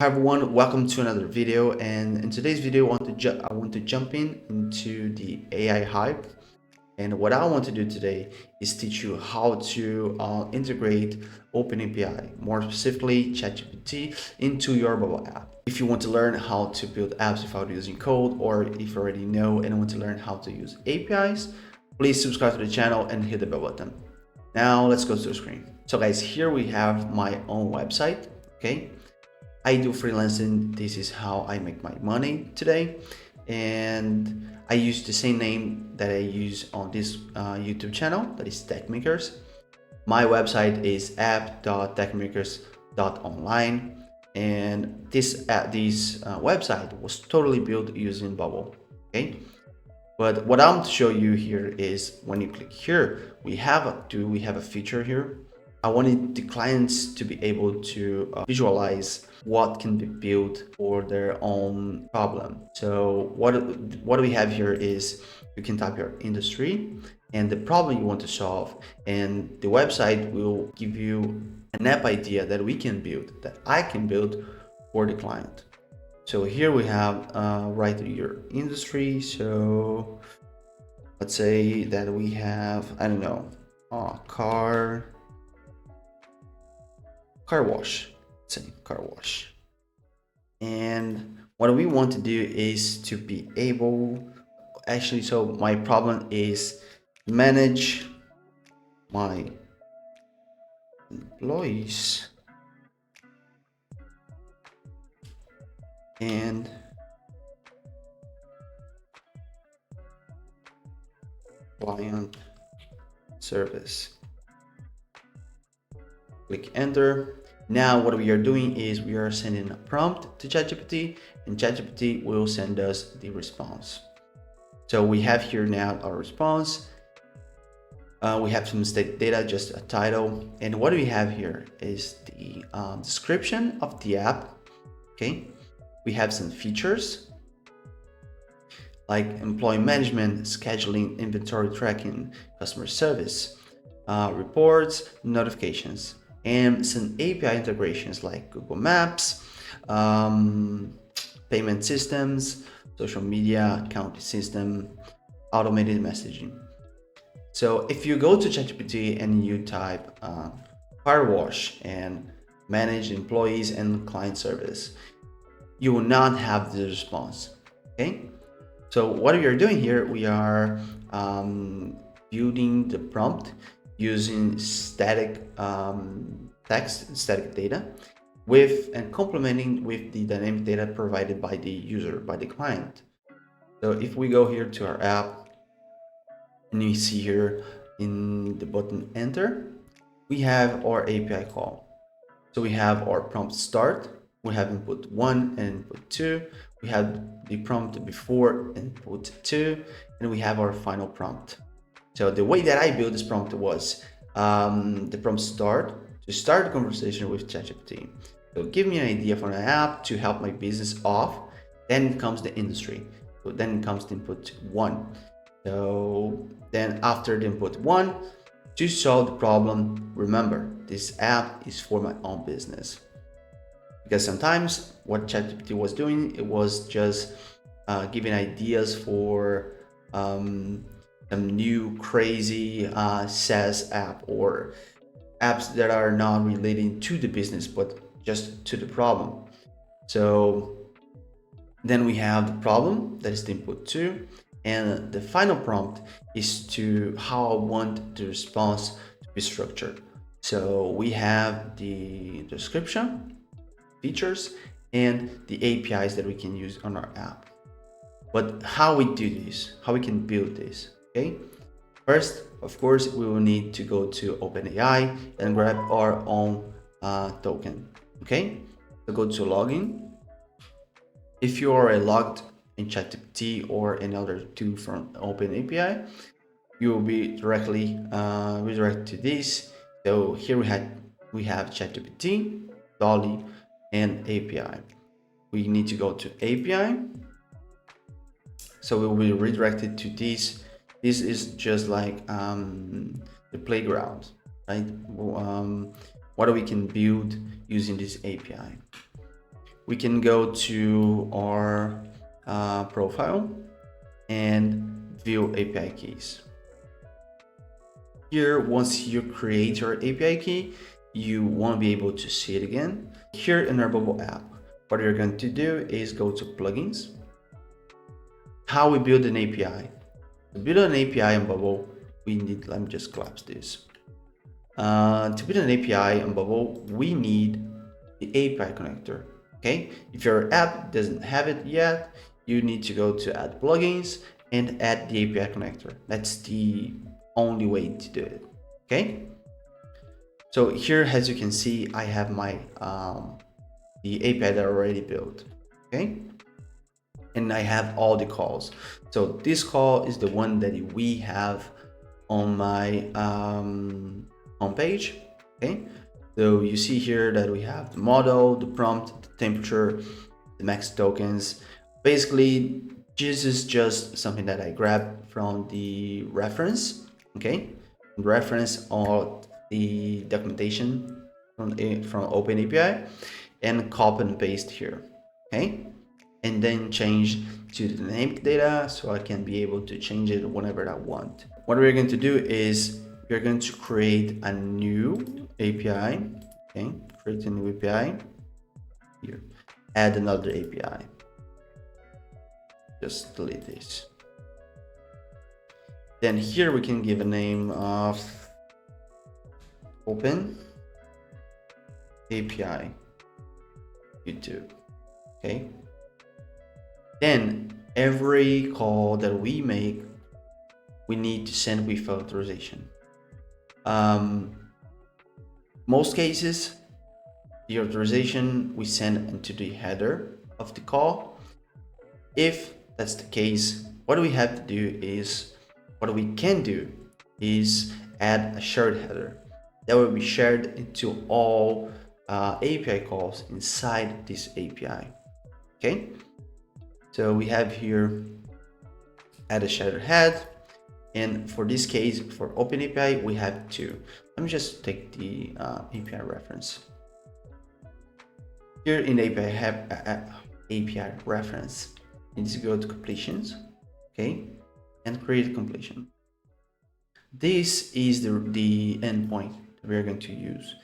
Hi everyone, welcome to another video. And in today's video, I want to jump into the AI hype. And what I want to do today is teach you how to integrate OpenAPI, more specifically ChatGPT, into your mobile app. If you want to learn how to build apps without using code, or if you already know and want to learn how to use APIs, please subscribe to the channel and hit the bell button. Now let's go to the screen. So guys, here we have my own website. Okay. I do freelancing. This is how I make my money today. And I use the same name that I use on this YouTube channel, that is TechMakers. My website is app.techmakers.online. And this website was totally built using Bubble. Okay. But what I'm to show you here is when you click here, we have a feature here. I wanted the clients to be able to visualize what can be built for their own problem. So what we have here is you can type your industry and the problem you want to solve, and the website will give you an app idea that we can build, that I can build for the client. So here we have write your industry. So let's say that we have, I don't know, car wash. Let's say car wash. And what we want to do is to be able, actually, so my problem is manage my employees and client service. Click enter. Now what we are doing is we are sending a prompt to ChatGPT, and ChatGPT will send us the response. So we have here now our response. We have some state data, just a title, and what we have here is the description of the app. Okay, we have some features like employee management, scheduling, inventory tracking, customer service, reports, notifications, and some API integrations like Google Maps, payment systems, social media, accounting system, automated messaging. So if you go to ChatGPT and you type car wash and manage employees and client service, you will not have the response. Okay. So what we are doing here, we are building the prompt using static text, static data, and complementing with the dynamic data provided by the user, by the client. So if we go here to our app, and you see here in the button enter, we have our API call. So we have our prompt start, we have input 1 and input 2, we have the prompt before input 2, and we have our final prompt. So the way that I built this prompt was the prompt start a conversation with ChatGPT. So give me an idea for an app to help my business off. Then comes the industry. So then comes the input 1. So then after the input 1, to solve the problem, remember, this app is for my own business. Because sometimes what ChatGPT was doing, it was just giving ideas for some new crazy SaaS app, or apps that are not relating to the business but just to the problem. So then we have the problem, that is the input 2, and the final prompt is to how I want the response to be structured. So we have the description, features, and the APIs that we can use on our app. But how we do this, how we can build this, okay? First, of course, we will need to go to OpenAI and grab our own token, okay? So go to login. If you are logged in ChatGPT or any other tool from OpenAPI, you will be directly redirected to this. So here we have ChatGPT, Dolly, and API. We need to go to API. So we will be redirected to this. This is just like the playground, right? What we can build using this API. we can go to our profile and view API keys. Here, once you create your API key, you won't be able to see it again. Here in our Bubble app, what you're going to do is go to plugins. How we build an API. To build an API in Bubble, we need, let me just collapse this. To build an API in Bubble, we need the API connector. Okay, if your app doesn't have it yet, you need to go to add plugins and add the API connector. That's the only way to do it. Okay, so here, as you can see, I have my the API that I already built. Okay, and I have all the calls. So this call is the one that we have on my homepage. Okay, so you see here that we have the model, the prompt, the temperature, the max tokens. Basically, this is just something that I grabbed from the reference. Okay, reference or the documentation from OpenAPI and copy and paste here. Okay, and then change to the named data so I can be able to change it whenever I want. What we're going to do is we're going to create a new API. Okay, create a new API here, add another API. Just delete this. Then here we can give a name of Open API YouTube. Okay. Then every call that we make, we need to send with authorization. Most cases, the authorization we send into the header of the call. If that's the case, what we have to do is, what we can do is add a shared header that will be shared into all API calls inside this API. Okay, so we have here add a shared head, and for this case, for OpenAPI, we have two. Let me just take the API reference. Here in the API have API reference, you need to go to completions, okay, and create a completion. This is the endpoint that we're going to use.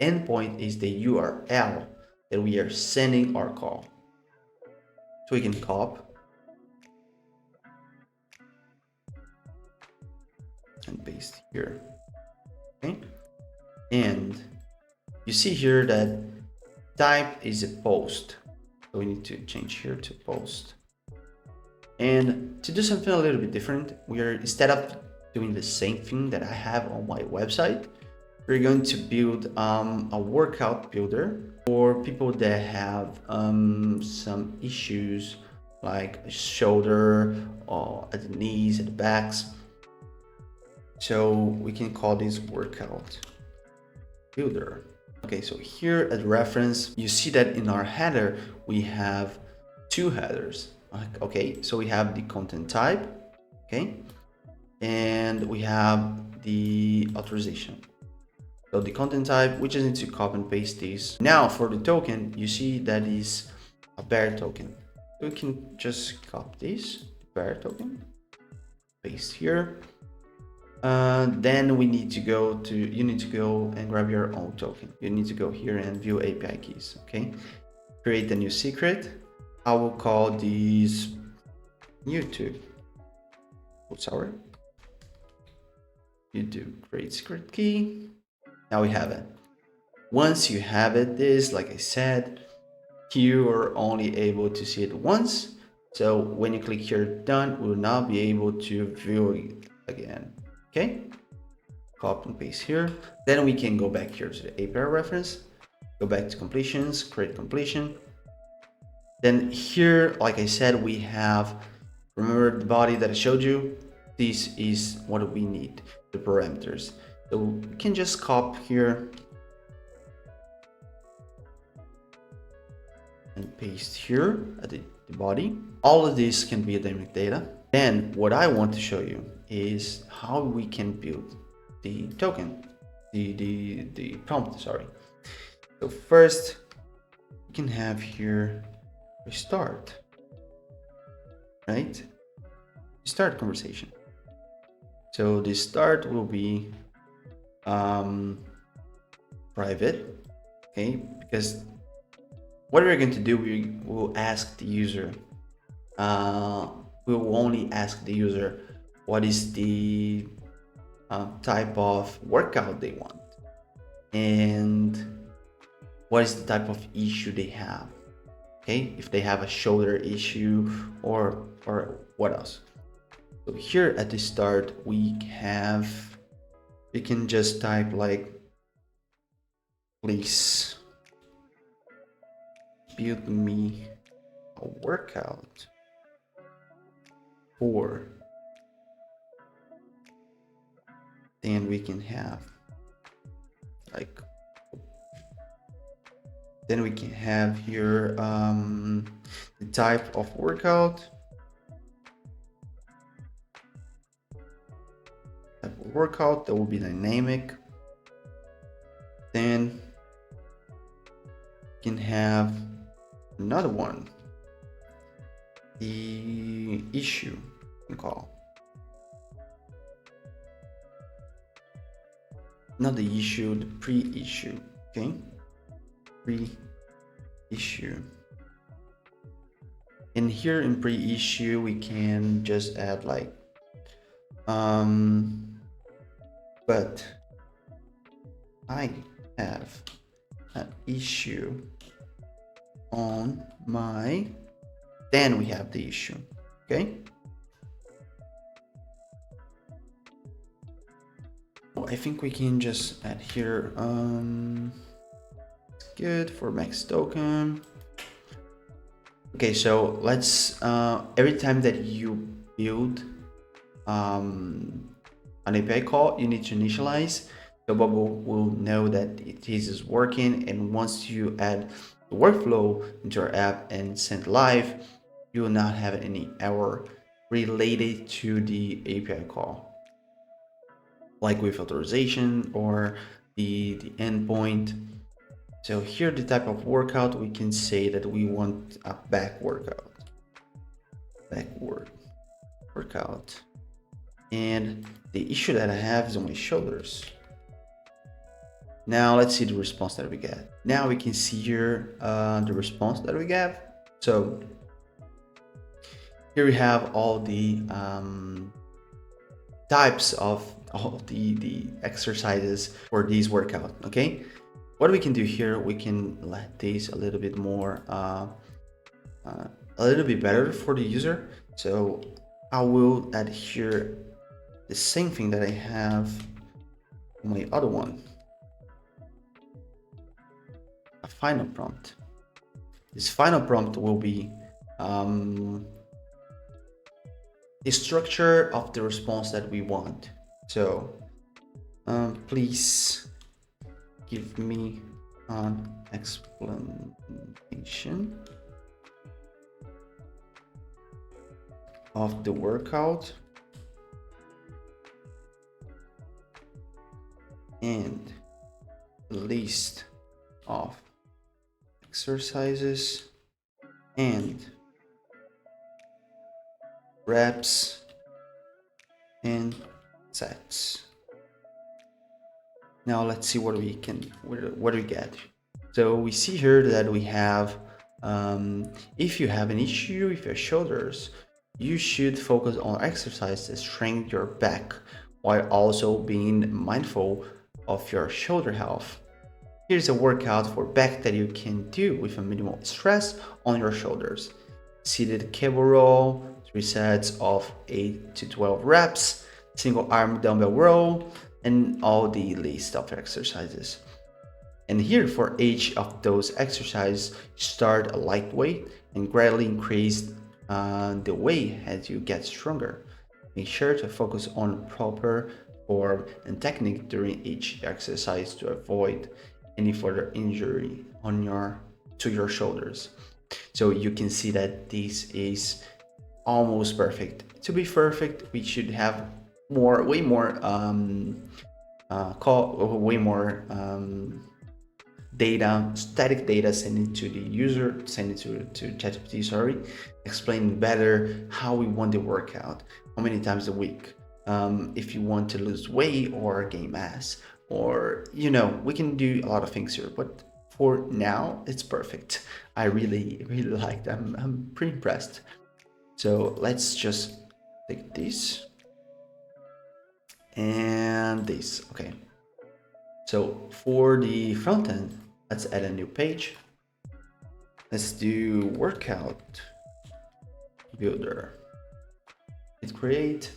Endpoint is the URL that we are sending our call. So we can copy and paste here. Okay, and you see here that type is a post, so we need to change here to post. And to do something a little bit different, we are, instead of doing the same thing that I have on my website, we're going to build a workout builder for people that have some issues like shoulder or at the knees, at the backs. So we can call this workout builder. Okay, so here at reference, you see that in our header, we have two headers. Okay, so we have the content type, okay, and we have the authorization. So the content type, we just need to copy and paste this. Now for the token, you see that is a bear token. We can just copy this bear token, paste here. Then we need to go to, you need to go and grab your own token. You need to go here and view API keys, okay? Create a new secret. I will call these YouTube. Oh, sorry. YouTube, create secret key. Now we have it. Once you have it, this, like I said, you are only able to see it once. So when you click here done, we will not be able to view it again. Okay, copy and paste here. Then we can go back here to the API reference, go back to completions, create completion. Then here, like I said, we have, remember the body that I showed you? This is what we need, the parameters. So we can just copy here and paste here at the body. All of this can be dynamic data. Then what I want to show you is how we can build the token, the prompt, sorry. So first, we can have here restart, right? Start conversation. So the start will be private, okay? Because what we're going to do, we will ask the user, we will only ask the user what is the type of workout they want and what is the type of issue they have, okay? If they have a shoulder issue or what else. So here at the start, we can just type like, please build me a workout for, then we can have like, then we can have here the type of workout, that will be dynamic. Then you can have another one, the issue you can call, not the issue, the pre-issue, okay? Pre-issue. And here in pre-issue, we can just add like, but I have an issue on my, then we have the issue, okay? I think we can just add here, good for max token. Okay, so let's, every time that you build an API call, you need to initialize. So Bubble will know that it is working, and once you add the workflow into your app and send live, you will not have any error related to the API call, like with authorization or the endpoint. So here, the type of workout, we can say that we want a back workout, workout. And the issue that I have is on my shoulders. Now let's see the response that we get. Now we can see here the response that we get. So here we have all the types of all the exercises for these workout, okay? What we can do here, we can let this a little bit more, a little bit better for the user. So I will add here the same thing that I have on my other one, a final prompt. This final prompt will be the structure of the response that we want. So please give me an explanation of the workout and list of exercises and reps and sets. Now let's see what we get. So we see here that we have, if you have an issue with your shoulders, you should focus on exercise to strengthen your back while also being mindful of your shoulder health. Here's a workout for back that you can do with a minimal stress on your shoulders. Seated cable row, 3 sets of 8 to 12 reps, single arm dumbbell row, and all the list of exercises. And here for each of those exercises, start lightweight and gradually increase the weight as you get stronger. Make sure to focus on proper form and technique during each exercise to avoid any further injury to your shoulders. So you can see that this is almost perfect. To be perfect, we should have way more data, static data, send it to the user, send it to ChatGPT, sorry, explain better how we want the workout, how many times a week, if you want to lose weight or gain mass, or we can do a lot of things here, but for now it's perfect. I really like them. I'm pretty impressed. So let's just take this and this. Okay, so for the front end, let's add a new page. Let's do workout builder. Hit create.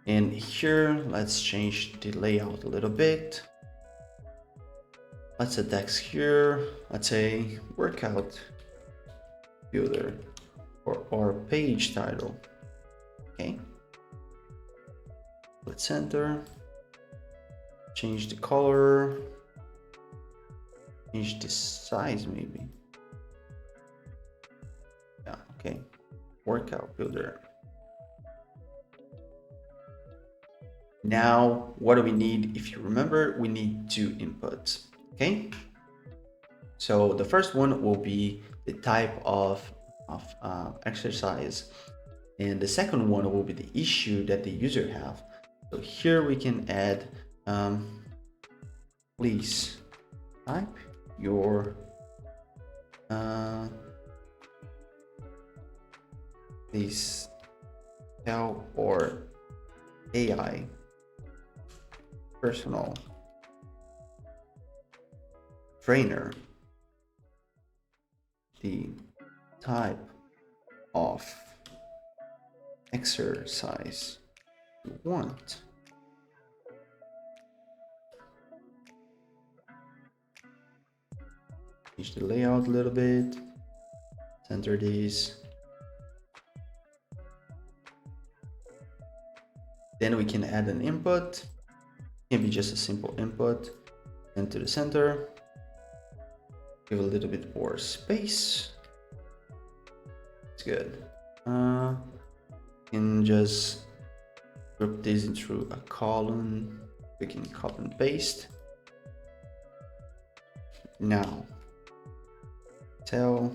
And here, let's change the layout a little bit. Let's add text here. Let's say workout builder or page title. Okay. Let's enter. Change the color. Change the size maybe. Yeah, okay. Workout builder. Now, what do we need? If you remember, we need 2 inputs, okay? So the first one will be the type of exercise, and the second one will be the issue that the user have. So here we can add, please type your please tell or AI personal trainer the type of exercise you want. Change the layout a little bit, center these. Then we can add an input. It can be just a simple input, and to the center. Give a little bit more space. It's good. Can just group this into a column. We can copy and paste. Now, tell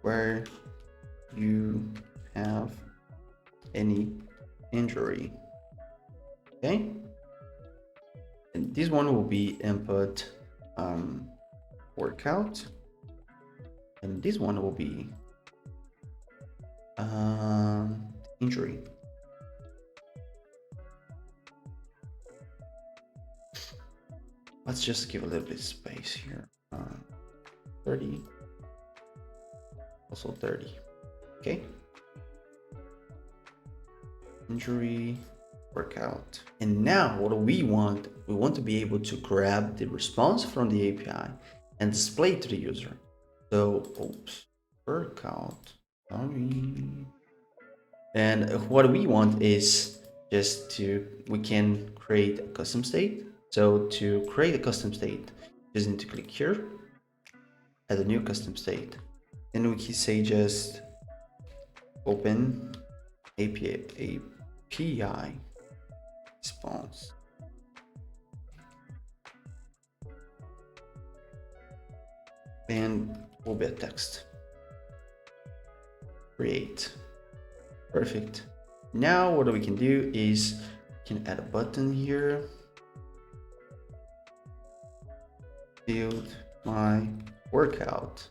where you have any injury. Okay. And this one will be input workout, and this one will be injury. Let's just give a little bit of space here. 30, also 30. Okay. Injury workout. And now what do we want? We want to be able to grab the response from the API and display it to the user. So, oops, workout, sorry. And what we want is just we can create a custom state. So to create a custom state, just need to click here, add a new custom state. Then we can say just open API response. And will be a text. Create. Perfect. Now what we can do is we can add a button here. Build my workout.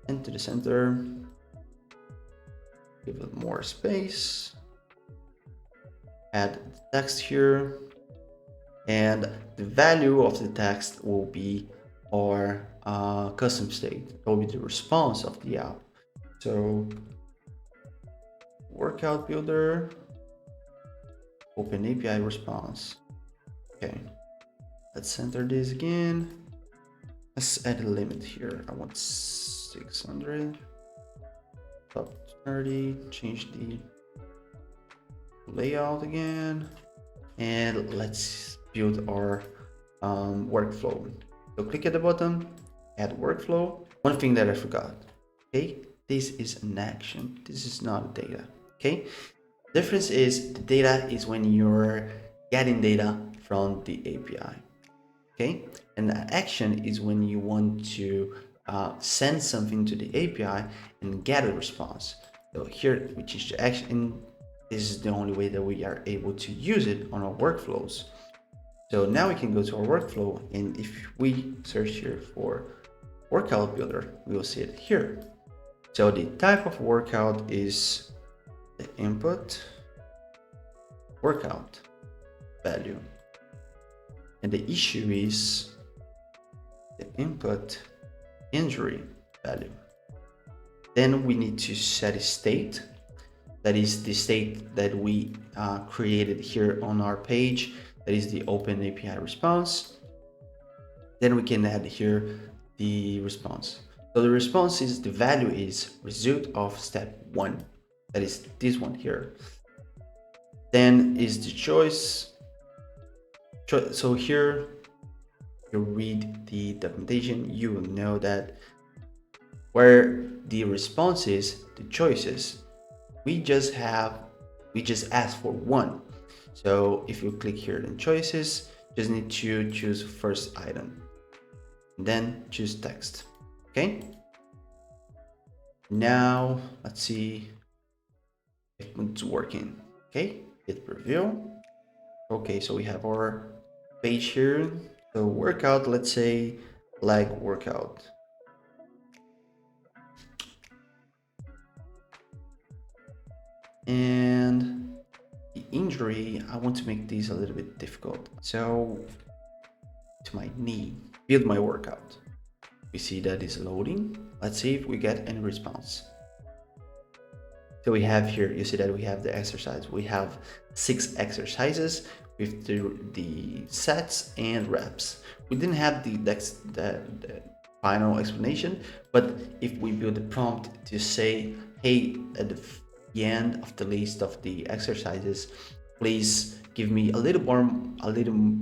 Into the center. Give it more space. Add text here. And the value of the text will be our custom state. It will be the response of the app. So workout builder, open API response. Okay, let's center this again. Let's add a limit here. I want 600, top 30, change the layout again. And let's build our workflow. So click at the bottom, add workflow. One thing that I forgot, okay? This is an action, this is not data, okay? Difference is the data is when you're getting data from the API. Okay, and an action is when you want to send something to the API and get a response. So here we change the action, and this is the only way that we are able to use it on our workflows. So now we can go to our workflow, and if we search here for workout builder, we will see it here. So the type of workout is the input workout value, and the issue is the input injury value. Then we need to set a state, that is the state that we created here on our page, that is the OpenAPI response. Then we can add here the response. So the response is, the value is result of step 1, that is this one here. Then is the choice. So here you read the documentation, you will know that where the response is the choices, we just ask for one. So if you click here in choices, just need to choose first item, then choose text. Okay, now let's see if it's working. Okay, hit preview. Okay, so we have our page here. So workout, let's say leg workout. And the injury, I want to make these a little bit difficult. So to my knee, build my workout. We see that is loading. Let's see if we get any response. So we have here, you see that we have the exercise. We have 6 exercises with the sets and reps. We didn't have the final explanation, but if we build a prompt to say, hey, at the end of the list of the exercises, please give me a little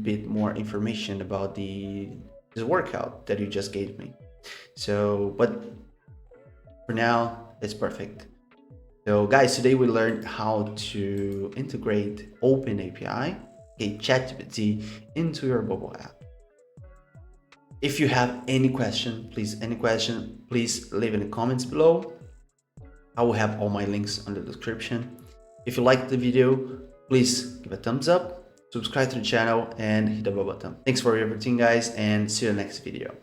bit more information about this workout that you just gave me. So, but for now, it's perfect. So guys, today we learned how to integrate OpenAPI, ChatGPT, into your mobile app. If you have any question, please leave in the comments below. I will have all my links on the description. If you liked the video, please give a thumbs up, subscribe to the channel, and hit the bell button. Thanks for everything, guys, and see you in the next video.